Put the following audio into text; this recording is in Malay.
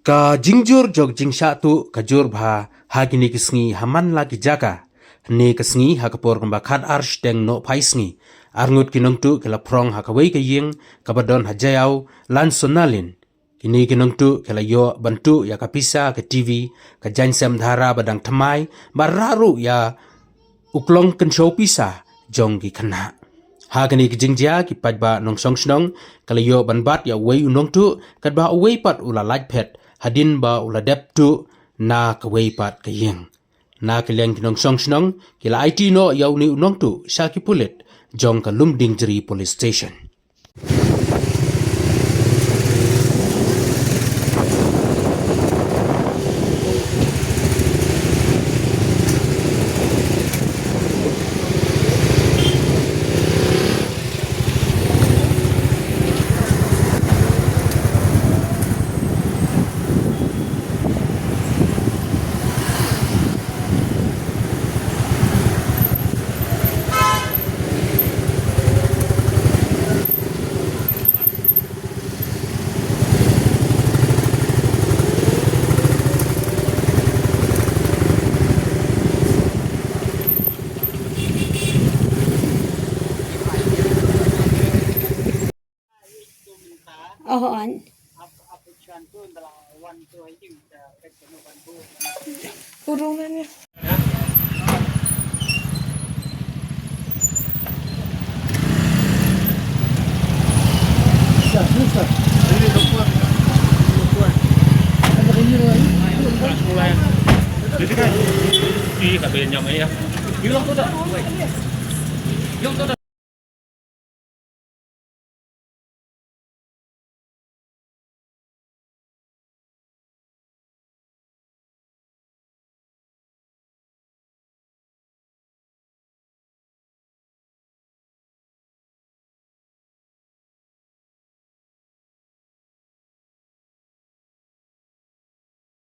Ka jingjur jog jingsha tu kajur bha hagini kisngi haman lagi jaga. Ne kisngi hakapor kamba khat arsh deng no paisngi. Arngut kinongtu kela prong hakawai kaying kabadon hajayau lan sonalin. Kini kinongtu kela yo bantu ya kapisa ke TV ka jansem dhara badang thamai bararu ya uklong kenshow pisa jong ki khana. Hagani kijingjia ki pajba nongshong shnong kala yo banbat ya wei nongtuh kadba wei pat ula lajpet hadin ba ula deptu na ka wei pat kayeng. Na keleng ki nongshong shnong kila aiti no ya uni nongtuh syaki pulit jong ka Lumdiengjri Police Station. On. Kurung na niya. Đi cả bên nhà mấy em. Yêu lắm tốt ạ. Yêu tốt ạ.